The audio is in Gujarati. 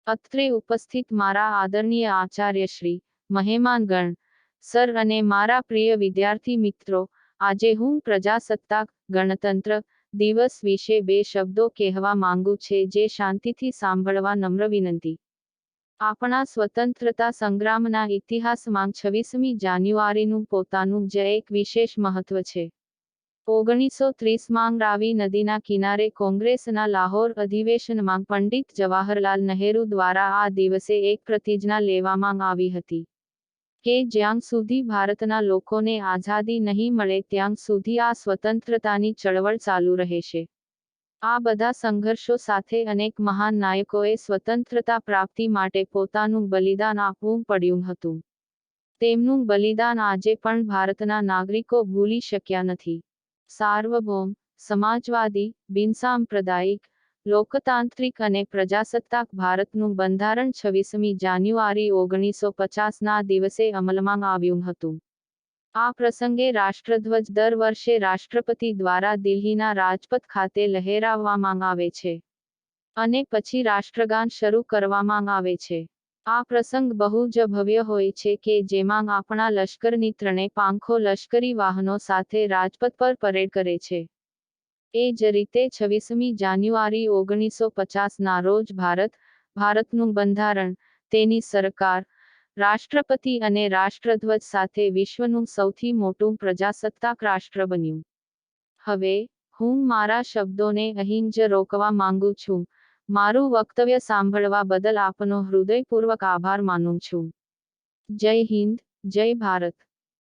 અત્રે ઉપસ્થિત મારા આદરણીય આચાર્યશ્રી, મહેમાનગણ, સર અને મારા પ્રિય વિદ્યાર્થી મિત્રો, આજે હું પ્રજાસત્તાક ગણતંત્ર દિવસ વિશે બે શબ્દો કહેવા માંગુ છે જે શાંતિથી સાંભળવા નમ્ર વિનંતી. આપણા સ્વતંત્રતા સંગ્રામના ઇતિહાસમાં 26મી જાન્યુઆરીનું પોતાનું જ એક વિશેષ મહત્વ છે. 1930માં રાવી નદીના કિનારે કોંગ્રેસના લાહોર અધિવેશનમાં પંડિત જવાહરલાલ નહેરુ દ્વારા આ દિવસે એક પ્રતિજ્ઞા લેવામાં આવી હતી કે જ્યાં સુધી ભારતના લોકોને આઝાદી નહીં મળે ત્યાં સુધી આ સ્વતંત્રતાની ચળવળ ચાલુ રહેશે. આ બધા સંઘર્ષો સાથે અનેક મહાન નાયકોએ સ્વતંત્રતા પ્રાપ્તિ માટે પોતાનું બલિદાન આપવું પડ્યું હતું. તેમનું બલિદાન આજે પણ ભારતના નાગરિકો ભૂલી શક્યા નથી. સાર્વભૌમ, સમાજવાદી, બિનસાંપ્રદાયિક, લોકતાંત્રિક અને પ્રજાસત્તાક ભારતનું બંધારણ 26મી જાન્યુઆરી 1950ના દિવસે અમલમાં આવ્યું હતું. આ પ્રસંગે રાષ્ટ્રધ્વજ દર વર્ષે રાષ્ટ્રપતિ દ્વારા દિલ્હીના રાજપથ ખાતે લહેરાવવામાં આવે છે અને પછી રાષ્ટ્રગાન શરૂ કરવામાં આવે છે. આ પ્રસંગ બહુ જ ભવ્ય હોય છે કે જેમાં આપણા લશ્કરની ત્રણેય પાંખો લશ્કરી વાહનો સાથે રાજપથ પર પરેડ કરે છે. એ જ રીતે 26મી જાન્યુઆરી 1950ના રોજ ભારતનું બંધારણ, તેની સરકાર, રાષ્ટ્રપતિ અને રાષ્ટ્રધ્વજ સાથે વિશ્વનું સૌથી મોટું પ્રજાસત્તાક રાષ્ટ્ર બન્યું. હવે હું મારા શબ્દોને અહીં જ રોકવા માંગુ છું. મારું વક્તવ્ય સાંભળવા બદલ આપનો હૃદયપૂર્વક આભાર માનું છું. જય હિન્દ, જય ભારત.